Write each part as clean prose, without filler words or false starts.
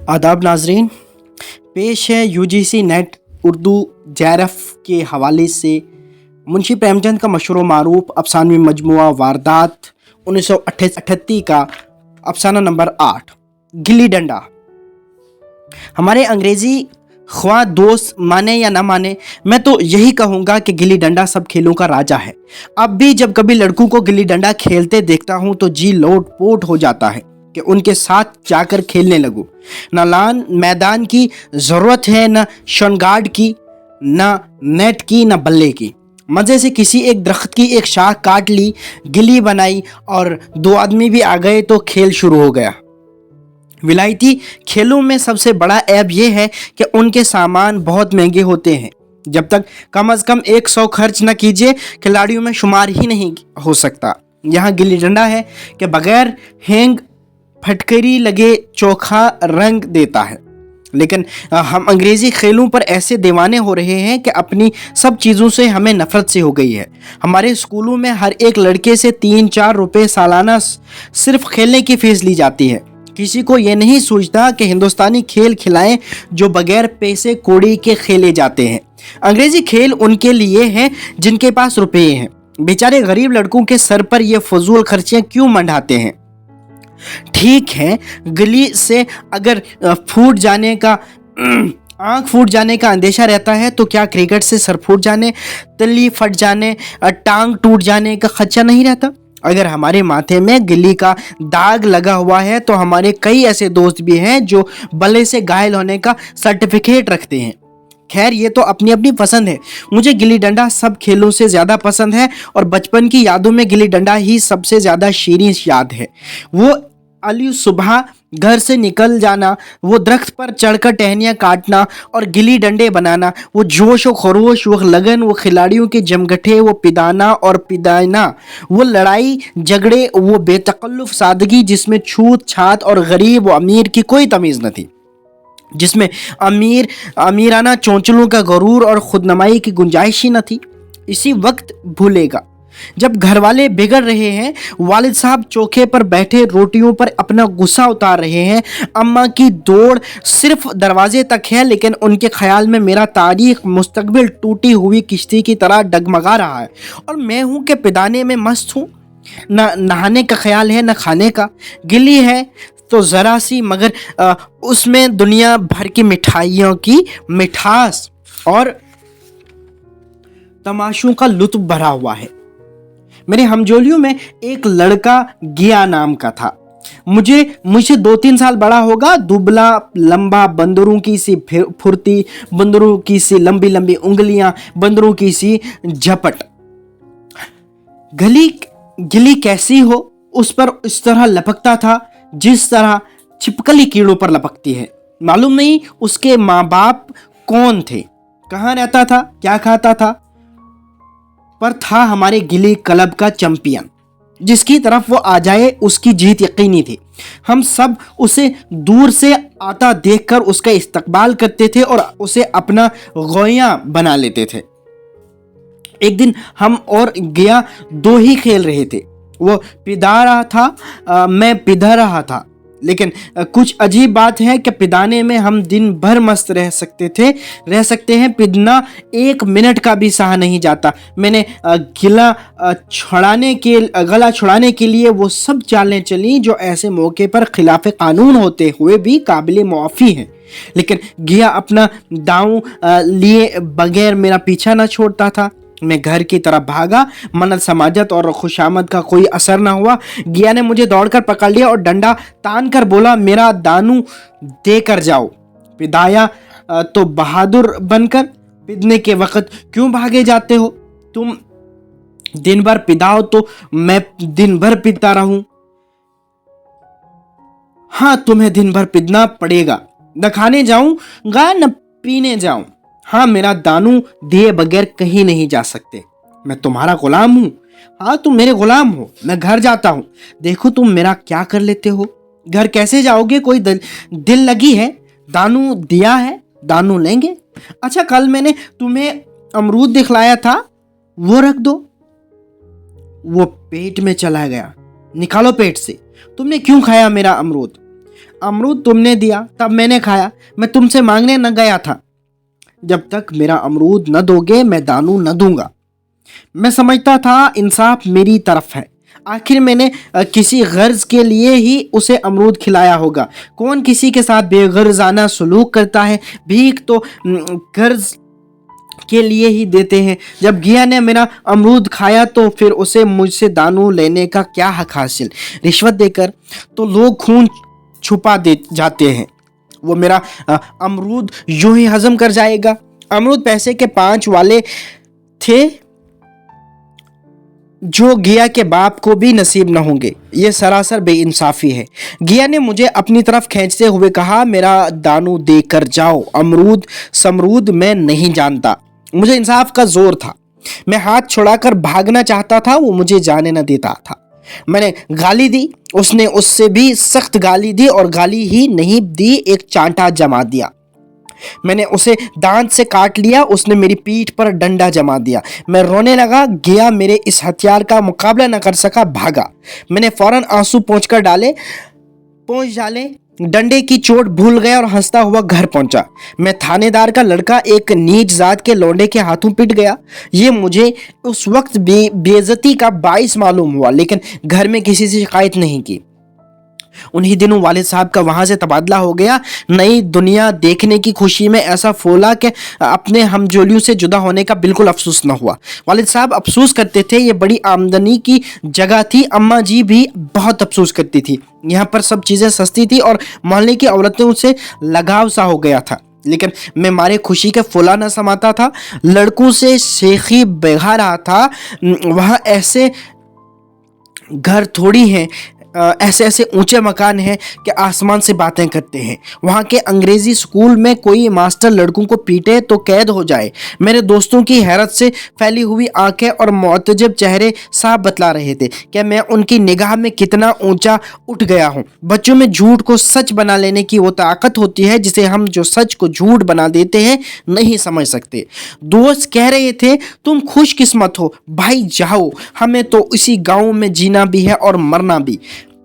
आदाब नाजरीन, पेश है यूजीसी नेट उर्दू JRF के हवाले से मुंशी प्रेमचंद का मशहूर मारूफ अफसानवी मजमुआ वारदात 1938 का अफसाना नंबर 8 गिल्ली डंडा। हमारे अंग्रेज़ी ख्वाह दोस्त माने या ना माने, मैं तो यही कहूँगा कि गिल्ली डंडा सब खेलों का राजा है। अब भी जब कभी लड़कों को गिल्ली डंडा खेलते देखता हूँ तो जी लोट पोट हो जाता है कि उनके साथ जाकर खेलने लगूं। ना लान मैदान की ज़रूरत है, ना शनगार्ड की, ना नेट की, ना बल्ले की। मज़े से किसी एक दरख्त की एक शाख काट ली, गिल्ली बनाई और दो आदमी भी आ गए तो खेल शुरू हो गया। विलायती खेलों में सबसे बड़ा ऐब यह है कि उनके सामान बहुत महंगे होते हैं। जब तक कम अज़ कम 100 खर्च न कीजिए खिलाड़ियों में शुमार ही नहीं हो सकता। यहाँ गिल्ली डंडा है कि बग़ैर हैंग फटकरी लगे चोखा रंग देता है। लेकिन हम अंग्रेज़ी खेलों पर ऐसे दीवाने हो रहे हैं कि अपनी सब चीज़ों से हमें नफ़रत सी हो गई है। हमारे स्कूलों में हर एक लड़के से 3-4 रुपए सालाना सिर्फ खेलने की फ़ीस ली जाती है। किसी को ये नहीं सोचता कि हिंदुस्तानी खेल खिलाएं जो बगैर पैसे कौड़ी के खेले जाते हैं। अंग्रेज़ी खेल उनके लिए हैं जिनके पास रुपये हैं। बेचारे गरीब लड़कों के सर पर ये फजूल खर्चियाँ क्यों मंडाते हैं? ठीक है, गली से अगर आंख फूट जाने का अंदेशा रहता है तो क्या क्रिकेट से सर फूट जाने, तली फट जाने, टांग टूट जाने का खदशा नहीं रहता? अगर हमारे माथे में गिल्ली का दाग लगा हुआ है तो हमारे कई ऐसे दोस्त भी हैं जो बल्ले से घायल होने का सर्टिफिकेट रखते हैं। खैर, ये तो अपनी अपनी पसंद है। मुझे गिल्ली डंडा सब खेलों से ज़्यादा पसंद है और बचपन की यादों में गिल्ली डंडा ही सबसे ज़्यादा शीरीं याद है। वो अली सुबह घर से निकल जाना, वो दरख्त पर चढ़कर टहनियाँ काटना और गिल्ली डंडे बनाना, वो जोश व खरोश, वो लगन, वो खिलाड़ियों के जमघटे, वो पिदाना और पिदाना, वो लड़ाई झगड़े, वो बेतकल्लुफ़ सादगी जिसमें छूत छात और गरीब व अमीर की कोई तमीज़ न थी, जिसमें अमीराना चौंचलों का गरूर और खुदनमाई की गुंजाइश ही न थी। इसी वक्त भूलेगा जब घर वाले बिगड़ रहे हैं, वालिद साहब चौके पर बैठे रोटियों पर अपना गुस्सा उतार रहे हैं, अम्मा की दौड़ सिर्फ दरवाजे तक है, लेकिन उनके ख्याल में मेरा तारीख मुस्तकबिल टूटी हुई किश्ती की तरह डगमगा रहा है और मैं हूँ कि पिदाने में मस्त हूँ। ना नहाने का ख्याल है, ना खाने का। गिल्ली है तो ज़रा सी, मगर उसमें दुनिया भर की मिठाइयों की मिठास और तमाशों का लुत्फ भरा हुआ है। मेरे हमजोलियों में एक लड़का गिया नाम का था। मुझे 2-3 साल बड़ा होगा, दुबला लंबा, बंदरों की सी फुर्ती, बंदरों की सी लंबी लंबी उंगलियां, बंदरों की सी झपट। गिली कैसी हो, उस पर इस तरह लपकता था जिस तरह छिपकली कीड़ों पर लपकती है। मालूम नहीं उसके माँ बाप कौन थे, कहाँ रहता था, क्या खाता था, पर था हमारे गिली क्लब का चैंपियन। जिसकी तरफ वो आ जाए उसकी जीत यकीनी थी। हम सब उसे दूर से आता देखकर उसका इस्तकबाल करते थे और उसे अपना गोया बना लेते थे। एक दिन हम और गिया दो ही खेल रहे थे। वो पिदा रहा था, मैं पिधा रहा था। लेकिन कुछ अजीब बात है कि पिदाने में हम दिन भर मस्त रह सकते हैं, पिदना 1 मिनट का भी सहा नहीं जाता। मैंने गला छुड़ाने के लिए वो सब चालें चली जो ऐसे मौके पर खिलाफ कानून होते हुए भी काबिल मुआफ़ी हैं। लेकिन गिया अपना दांव लिए बगैर मेरा पीछा न छोड़ता था। मैं घर की तरफ भागा, मन्नत समाजत और खुशामद का कोई असर ना हुआ। गिया ने मुझे दौड़कर पकड़ लिया और डंडा तान कर बोला, मेरा दानू देकर जाओ। पिदाया तो बहादुर बनकर पिदने के वक्त क्यों भागे जाते हो? तुम दिन भर पिदाओ तो मैं दिन भर पिदता रहूं। हाँ, तुम्हें दिन भर पिदना पड़ेगा। न खाने जाऊंगा न पीने जाऊं। हाँ, मेरा दानू दिए बगैर कहीं नहीं जा सकते। मैं तुम्हारा गुलाम हूँ। हाँ, तुम मेरे गुलाम हो। मैं घर जाता हूँ। देखो तुम मेरा क्या कर लेते हो। घर कैसे जाओगे? कोई दिल लगी है? दानू दिया है, दानू लेंगे। अच्छा, कल मैंने तुम्हें अमरूद दिखलाया था, वो रख दो। वो पेट में चला गया। निकालो पेट से। तुमने क्यों खाया मेरा अमरूद? अमरूद तुमने दिया तब मैंने खाया, मैं तुमसे मांगने न गया था। जब तक मेरा अमरूद न दोगे मैं दानू न दूंगा। मैं समझता था इंसाफ मेरी तरफ है। आखिर मैंने किसी गर्ज के लिए ही उसे अमरूद खिलाया होगा। कौन किसी के साथ बेगर्जाना सलूक करता है? भीख तो गर्ज के लिए ही देते हैं। जब गिया ने मेरा अमरूद खाया तो फिर उसे मुझसे दानू लेने का क्या हक हासिल? रिश्वत देकर तो लोग खून छुपा दे जाते हैं। वो मेरा अमरूद यूं ही हजम कर जाएगा। अमरूद पैसे के 5 वाले थे जो गिया के बाप को भी नसीब न होंगे। ये सरासर बेइंसाफी है। गिया ने मुझे अपनी तरफ खींचते हुए कहा, मेरा दानू देकर जाओ। अमरूद समरूद मैं नहीं जानता। मुझे इंसाफ का जोर था। मैं हाथ छुड़ाकर भागना चाहता था, वो मुझे जाने न देता था। मैंने गाली दी, उसने उससे भी सख्त गाली दी और गाली ही नहीं दी, एक चांटा जमा दिया। मैंने उसे दांत से काट लिया, उसने मेरी पीठ पर डंडा जमा दिया। मैं रोने लगा। गिया मेरे इस हथियार का मुकाबला न कर सका, भागा। मैंने फौरन आंसू पहुंच डाले, डंडे की चोट भूल गया और हंसता हुआ घर पहुंचा। मैं थानेदार का लड़का एक नीच जात के लौंडे के हाथों पिट गया। ये मुझे उस वक्त बेइज्जती का बाइस मालूम हुआ, लेकिन घर में किसी से शिकायत नहीं की। उन्हीं दिनों वालिद साहब का वहां से तबादला हो गया। नई दुनिया देखने की खुशी में ऐसा फूला कि अपने हमजोलियों से जुदा होने का बिल्कुल अफसोस न हुआ। वालिद साहब अफसोस करते थे, ये बड़ी आमदनी की जगह थी। अम्मा जी भी बहुत अफसोस करती थी। यहाँ पर सब चीज़ें सस्ती थी और मोहल्ले की औरतों से लगाव सा हो गया था। लेकिन मैं मारे खुशी के फूला न समाता था। लड़कों से शेखी बेगा रहा था। वहाँ ऐसे घर थोड़ी हैं, ऐसे ऐसे ऊंचे मकान हैं कि आसमान से बातें करते हैं। वहाँ के अंग्रेजी स्कूल में कोई मास्टर लड़कों को पीटे तो कैद हो जाए। मेरे दोस्तों की हैरत से फैली हुई आंखें और मुतजब चेहरे साफ बतला रहे थे कि मैं उनकी निगाह में कितना ऊंचा उठ गया हूँ। बच्चों में झूठ को सच बना लेने की वो ताकत होती है जिसे हम जो सच को झूठ बना देते हैं नहीं समझ सकते। दोस्त कह रहे थे, तुम खुशकिस्मत हो भाई, जाओ, हमें तो इसी गाँव में जीना भी है और मरना भी।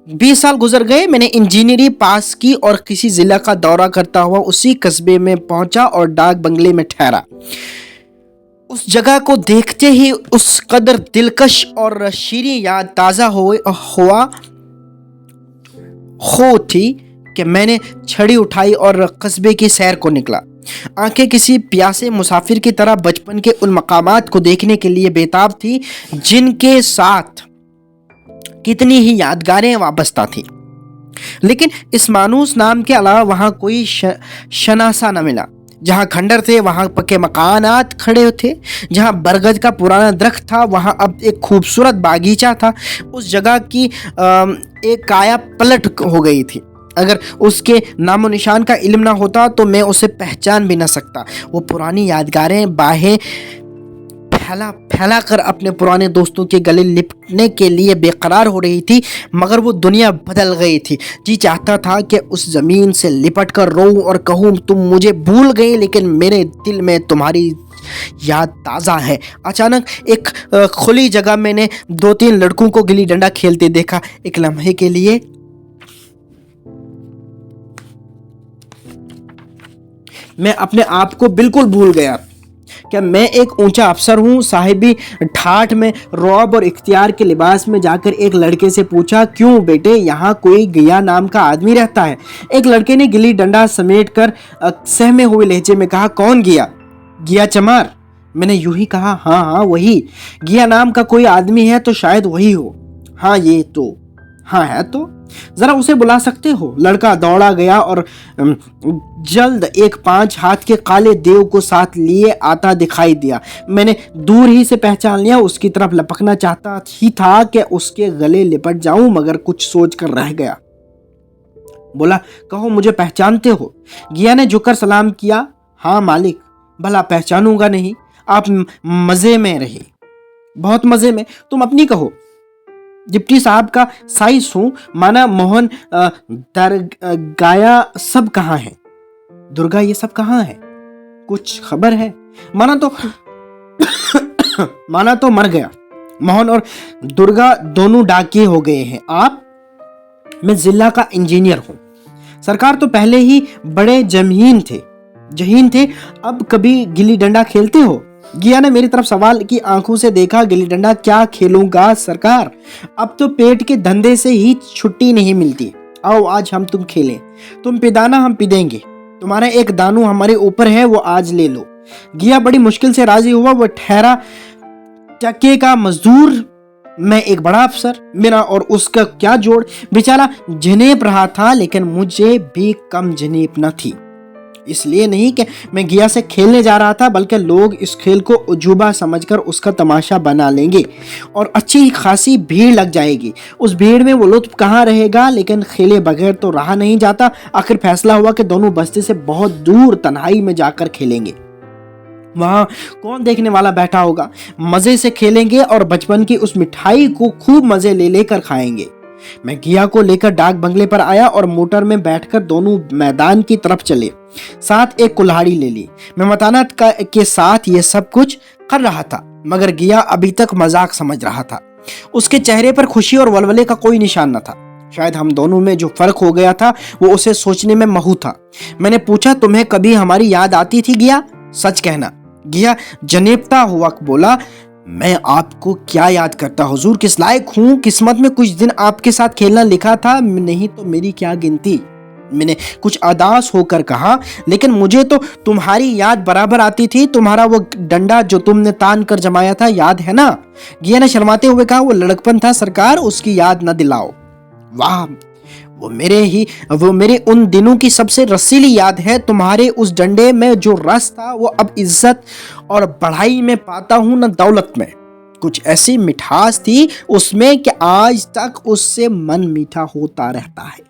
20 साल गुजर गए। मैंने इंजीनियरिंग पास की और किसी जिला का दौरा करता हुआ उसी कस्बे में पहुंचा और डाक बंगले में ठहरा। उस जगह को देखते ही उस कदर दिलकश और शीरीं याद ताज़ा हो थी कि मैंने छड़ी उठाई और कस्बे की सैर को निकला। आंखें किसी प्यासे मुसाफिर की तरह बचपन के उन मकामात को देखने के लिए बेताब थी जिनके साथ कितनी ही यादगारें वाबस्ता थी। लेकिन इस मानूस नाम के अलावा वहाँ कोई शनासा न मिला। जहाँ खंडर थे वहाँ पक्के मकानात खड़े थे। जहाँ बरगद का पुराना दरख्त था वहाँ अब एक खूबसूरत बागीचा था। उस जगह की एक काया पलट हो गई थी। अगर उसके नामो निशान का इल्म ना होता तो मैं उसे पहचान भी ना सकता। वो पुरानी यादगारें बाहें फैला कर अपने पुराने दोस्तों के गले लिपटने के लिए बेकरार हो रही थी, मगर वो दुनिया बदल गई थी। जी चाहता था कि उस ज़मीन से लिपट कर रोऊं और कहूं, तुम मुझे भूल गए लेकिन मेरे दिल में तुम्हारी याद ताज़ा है। अचानक एक खुली जगह मैंने 2-3 लड़कों को गिल्ली डंडा खेलते देखा। एक लम्हे के लिए मैं अपने आप को बिल्कुल भूल गया। क्या मैं एक ऊंचा अफसर हूँ? साहिबी ठाठ में रौब और इख्तियार के लिबास में जाकर एक लड़के से पूछा, क्यों बेटे, यहाँ कोई गिया नाम का आदमी रहता है? एक लड़के ने गिल्ली डंडा समेट कर सहमे हुए लहजे में कहा, कौन गिया? गिया चमार। मैंने यूं ही कहा, हाँ हाँ वही। गिया नाम का कोई आदमी है तो शायद वही हो। हाँ ये तो हाँ है, तो जरा उसे बुला सकते हो? लड़का दौड़ा गया और जल्द एक 5 हाथ के काले देव को साथ लिए आता दिखाई दिया। मैंने दूर ही से पहचान लिया। उसकी तरफ लपकना चाहता ही था कि उसके गले लिपट जाऊं, मगर कुछ सोच कर रह गया। बोला, कहो मुझे पहचानते हो? गिया ने झुककर सलाम किया। हाँ मालिक। भला पहचानूंगा नहीं? आप मजे में रहे, बहुत मजे में। तुम अपनी कहो। डिप्टी साहब का साइस हूं, माना मोहन दरगाया सब कहाँ है? दुर्गा ये सब कहाँ है? कुछ खबर है? माना तो मर गया। मोहन और दुर्गा दोनों डाकिए हो गए हैं। आप? मैं जिला का इंजीनियर हूं। सरकार तो पहले ही बड़े जहीन थे, अब कभी गिल्ली डंडा खेलते हो? गिया ने मेरी तरफ सवाल की आंखों से देखा। गिल्ली डंडा क्या खेलूंगा सरकार, अब तो पेट के धंधे से ही छुट्टी नहीं मिलती। आओ आज हम तुम खेलें, तुम पिदाना हम पिदेंगे, तुम्हारा एक दानू हमारे ऊपर है वो आज ले लो। गिया बड़ी मुश्किल से राजी हुआ। वो ठहरा चक्के का मजदूर, मैं एक बड़ा अफसर, मेरा और उसका क्या जोड़। बेचारा झनेप रहा था, लेकिन मुझे भी कम झनेप न थी। इसलिए नहीं कि मैं गिया से खेलने जा रहा था, बल्कि लोग इस खेल को उजूबा समझकर उसका तमाशा बना लेंगे और अच्छी खासी भीड़ लग जाएगी। उस भीड़ में वो लुत्फ कहाँ रहेगा, लेकिन खेले बगैर तो रहा नहीं जाता। आखिर फैसला हुआ कि दोनों बस्ती से बहुत दूर तन्हाई में जाकर खेलेंगे। वहां कौन देखने वाला बैठा होगा। मजे से खेलेंगे और बचपन की उस मिठाई को खूब मजे ले लेकर खाएंगे। मैं गिया को लेकर डाक बंगले पर आया और मोटर में बैठकर दोनों मैदान की तरफ चले। साथ एक कुल्हाड़ी ले ली। मैं मतानत के साथ ये सब कुछ कर रहा था, मगर गिया अभी तक मजाक समझ रहा था। उसके चेहरे पर खुशी और वलवले का कोई निशान न था। शायद हम दोनों में जो फर्क हो गया था वो उसे सोचने में महू था। मैंने पूछा, तुम्हें कभी हमारी याद आती थी गिया? सच कहना। गिया जनेपता हुआ बोला, मैं आपको क्या याद करता हुजूर, किस लायक हूँ। किस्मत में कुछ दिन आपके साथ खेलना लिखा था, नहीं तो मेरी क्या गिनती। मैंने कुछ अदास होकर कहा, लेकिन मुझे तो तुम्हारी याद बराबर आती थी। तुम्हारा वो डंडा जो तुमने तान कर जमाया था याद है ना? गिया ने शर्माते हुए कहा, वो लड़कपन था सरकार, उसकी याद न दिलाओ। वाह, वो मेरे उन दिनों की सबसे रसीली याद है। तुम्हारे उस डंडे में जो रस था वो अब इज्जत और बढ़ाई में पाता हूं, न दौलत में। कुछ ऐसी मिठास थी उसमें कि आज तक उससे मन मीठा होता रहता है।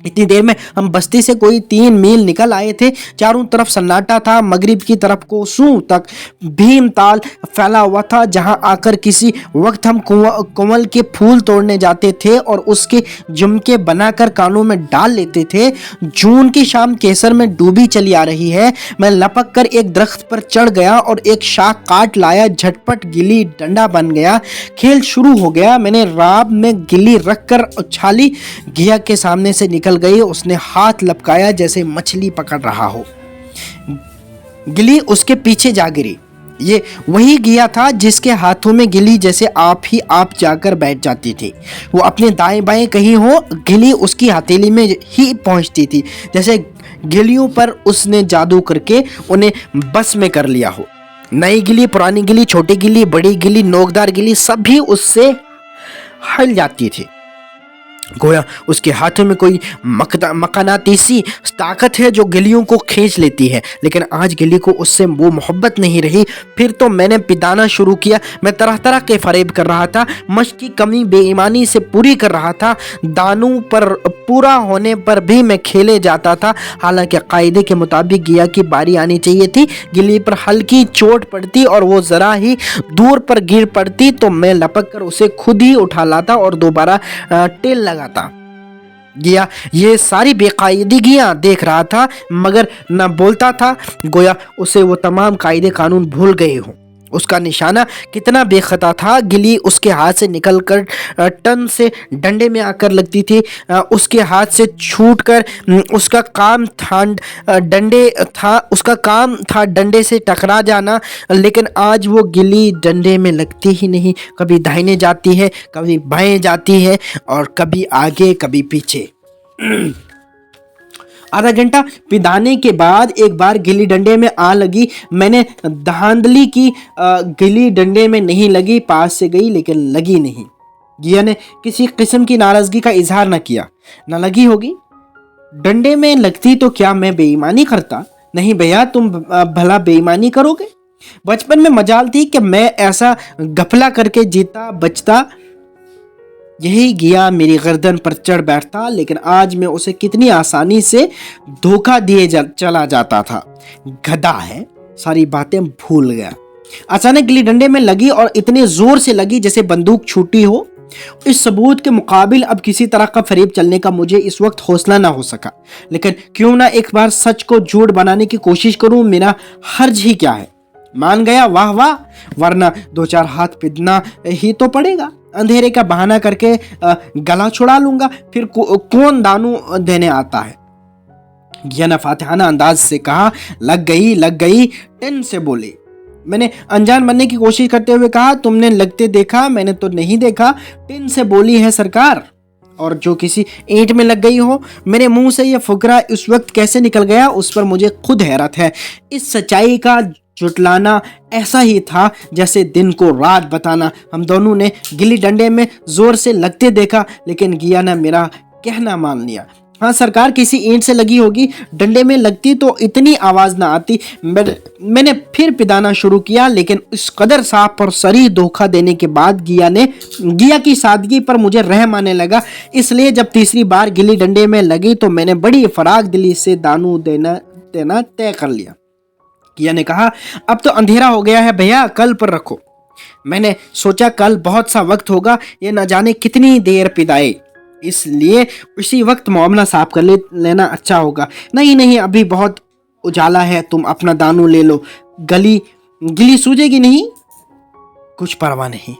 इतनी देर में हम बस्ती से कोई 3 मील निकल आए थे। चारों तरफ सन्नाटा था। मगरिब की तरफ कोसों तक भीमताल फैला हुआ था, जहां आकर किसी वक्त हम कमल के फूल तोड़ने जाते थे और उसके झुमके बनाकर कानों में डाल लेते थे। जून की शाम केसर में डूबी चली आ रही है। मैं लपक कर एक दरख्त पर चढ़ गया और एक शाख काट लाया। झटपट गिल्ली डंडा बन गया। खेल शुरू हो गया। मैंने राब में गिल्ली रखकर उछाली। गिया के सामने से निकल गई। उसने हाथ लपकाया जैसे मछली पकड़ रहा हो। गिल्ली उसके पीछे जा गिरी। ये वही गिया था जिसके हाथों में गिल्ली जैसे आप जाकर बैठ जाती थी। वो अपने दाएं बाएं कहीं हो, गिल्ली उसकी हथेली में ही पहुंचती थी, जैसे गिल्लियों पर उसने जादू करके उन्हें बस में कर लिया हो। नई गिल्ली, पुरानी गिल्ली, छोटी गिल्ली, बड़ी गिल्ली, नोकदार गिल्ली, सभी उससे हिल जाती थी। गोया उसके हाथों में कोई मकानातीसी ताकत है जो गिल्लियों को खींच लेती है। लेकिन आज गिल्ली को उससे वो मोहब्बत नहीं रही। फिर तो मैंने पिदाना शुरू किया। मैं तरह तरह के फरेब कर रहा था। मश्क की कमी बेईमानी से पूरी कर रहा था। दानों पर पूरा होने पर भी मैं खेले जाता था। हालांकि कायदे के मुताबिक गिया की बारी आनी चाहिए थी। गिल्ली पर हल्की चोट पड़ती और वो जरा ही दूर पर गिर पड़ती तो मैं लपक कर उसे खुद ही उठा लाता और दोबारा टेल लगाता। गिया ये सारी बेकायदगियां देख रहा था, मगर न बोलता था। गोया उसे वो तमाम कायदे कानून भूल गए हों। उसका निशाना कितना बेखता था। गिल्ली उसके हाथ से निकलकर टन से डंडे में आकर लगती थी। उसके हाथ से छूटकर उसका काम था डंडे से टकरा जाना। लेकिन आज वो गिल्ली डंडे में लगती ही नहीं। कभी दाहिने जाती है, कभी बाएं जाती है और कभी आगे कभी पीछे। आधा घंटा पिदाने के बाद एक बार गिल्ली डंडे में आ लगी। मैंने धांधली की, गिल्ली डंडे में नहीं लगी, पास से गई लेकिन लगी नहीं। गिया ने किसी किस्म की नाराजगी का इजहार न किया। न लगी होगी, डंडे में लगती तो क्या मैं बेईमानी करता? नहीं भैया, तुम भला बेईमानी करोगे? बचपन में मजाल थी कि मैं ऐसा गफला करके जीता बचता। यही गिया मेरी गर्दन पर चढ़ बैठता, लेकिन आज मैं उसे कितनी आसानी से धोखा दिए चला जाता था। गधा है, सारी बातें भूल गया। अचानक गिल्ली डंडे में लगी और इतने जोर से लगी जैसे बंदूक छूटी हो। इस सबूत के मुकाबिल अब किसी तरह का फरेब चलने का मुझे इस वक्त हौसला ना हो सका। लेकिन क्यों ना एक बार सच को झूठ बनाने की कोशिश करूं, मेरा हर्ज ही क्या है। मान गया, वाह वाह, वरना 2-4 हाथ पिदना ही तो पड़ेगा। अंधेरे का बहाना करके गला छुड़ा लूंगा, फिर कौन दानू देने आता है। गिया ने फातिहाना अंदाज से कहा, लग गई, टिन से बोली। मैंने अनजान बनने की कोशिश करते हुए कहा, तुमने लगते देखा, मैंने तो नहीं देखा। टिन से बोली है सरकार, और जो किसी ईंट में लग गई हो। मेरे मुंह से यह फुकरा इस वक्त कैसे निकल गया, उस पर मुझे खुद हैरत है। इस सच्चाई का जुटलाना ऐसा ही था जैसे दिन को रात बताना। हम दोनों ने गिल्ली डंडे में जोर से लगते देखा, लेकिन गिया ने मेरा कहना मान लिया। हाँ सरकार, किसी ईंट से लगी होगी, डंडे में लगती तो इतनी आवाज ना आती। मैंने फिर पिदाना शुरू किया, लेकिन इस कदर साफ और सरी धोखा देने के बाद गिया की सादगी पर मुझे रहम आने लगा। इसलिए जब तीसरी बार गिल्ली डंडे में लगी तो मैंने बड़ी फराग दिली से दानू देना तय कर लिया। गिया ने कहा, अब तो अंधेरा हो गया है भैया, कल पर रखो। मैंने सोचा कल बहुत सा वक्त होगा, ये न जाने कितनी देर पिदाए, इसलिए उसी वक्त मामला साफ कर लेना अच्छा होगा। नहीं, अभी बहुत उजाला है, तुम अपना दानू ले लो, गिली सूझेगी नहीं। कुछ परवाह नहीं।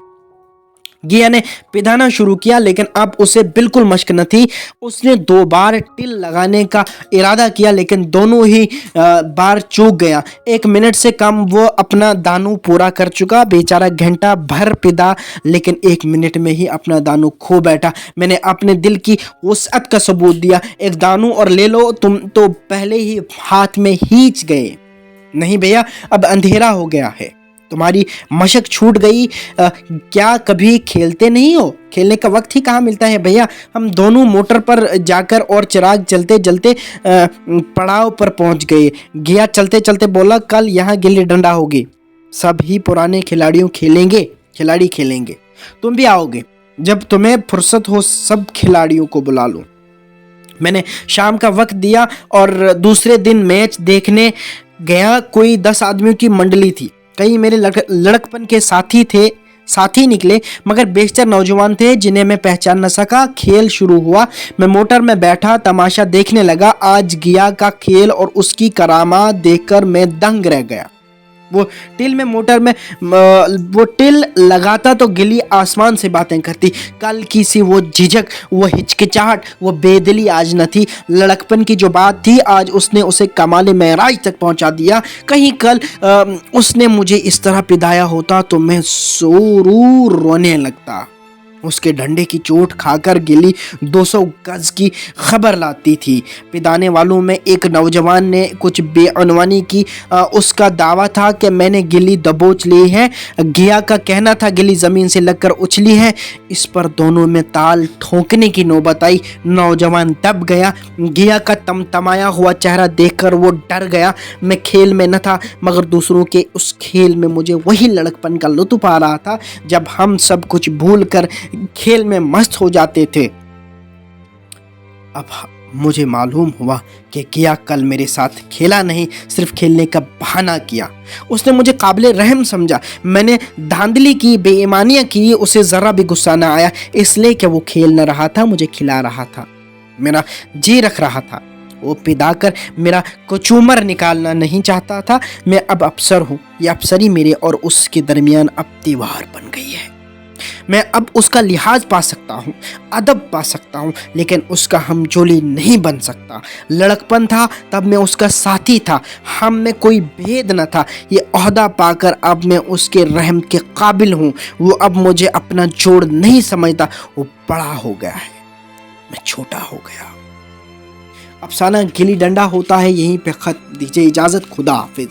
गिया ने पिदाना शुरू किया, लेकिन अब उसे बिल्कुल मश्क न थी। उसने 2 बार टिल लगाने का इरादा किया, लेकिन दोनों ही बार चूक गया। 1 मिनट से कम वो अपना दानू पूरा कर चुका। बेचारा घंटा भर पिदा, लेकिन 1 मिनट में ही अपना दानू खो बैठा। मैंने अपने दिल की वसअत का सबूत दिया, एक दानू और ले लो, तुम तो पहले ही हाथ में हींच गए। नहीं भैया, अब अंधेरा हो गया है, तुम्हारी मशक छूट गई। क्या कभी खेलते नहीं हो? खेलने का वक्त ही कहाँ मिलता है भैया। हम दोनों मोटर पर जाकर और चिराग जलते जलते पड़ाव पर पहुंच गए। गिया चलते चलते बोला, कल यहाँ गिल्ली डंडा होगी, सभी पुराने खिलाड़ी खेलेंगे, तुम भी आओगे। जब तुम्हें फुर्सत हो सब खिलाड़ियों को बुला लो। मैंने शाम का वक्त दिया और दूसरे दिन मैच देखने गया। कोई 10 आदमियों की मंडली थी। कई मेरे लड़कपन के साथी निकले, मगर बेशतर नौजवान थे जिन्हें मैं पहचान न सका। खेल शुरू हुआ। मैं मोटर में बैठा तमाशा देखने लगा। आज गिया का खेल और उसकी करामात देखकर मैं दंग रह गया। वो टिल लगाता तो गिली आसमान से बातें करती। कल की सी वो झिझक, वो हिचकिचाहट, वो बेदिली आज न थी। लड़कपन की जो बात थी, आज उसने उसे कमाल महराज तक पहुंचा दिया। कहीं कल उसने मुझे इस तरह पिदाया होता तो मैं ज़रूर रोने लगता। उसके डंडे की चोट खाकर गिली 200 गज की खबर लाती थी। पिदाने वालों में एक नौजवान ने कुछ बेअनवानी की। उसका दावा था कि मैंने गिली दबोच ली है। गिया का कहना था गिली जमीन से लगकर उछली है। इस पर दोनों में ताल ठोंकने की नौबत आई। नौजवान दब गया। गिया का तमतमाया हुआ चेहरा देखकर वो डर गया। मैं खेल में न था, मगर दूसरों के उस खेल में मुझे वही लड़कपन का लुत्फ आ रहा था जब हम सब कुछ भूल कर खेल में मस्त हो जाते थे। अब मुझे मालूम हुआ कि गिया कल मेरे साथ खेला नहीं, सिर्फ खेलने का बहाना किया। उसने मुझे काबिल रहम समझा। मैंने धांधली की, बेईमानियां की, उसे जरा भी गुस्सा न आया, इसलिए कि वो खेल न रहा था, मुझे खिला रहा था, मेरा जी रख रहा था। वो पिदाकर मेरा कचूमर निकालना नहीं चाहता था। मैं अब अफसर हूँ। ये अफसरी मेरे और उसके दरमियान अब दीवार बन गई है। मैं अब उसका लिहाज पा सकता हूँ, अदब पा सकता हूँ, लेकिन उसका हमजोली नहीं बन सकता। लड़कपन था तब मैं उसका साथी था, हम में कोई भेद न था। ये ओहदा पाकर अब मैं उसके रहम के काबिल हूँ। वो अब मुझे अपना जोड़ नहीं समझता। वो बड़ा हो गया है, मैं छोटा हो गया। अफसाना गिल्ली डंडा होता है यहीं पे खत्म। दीजिए इजाज़त, खुदा हाफिज।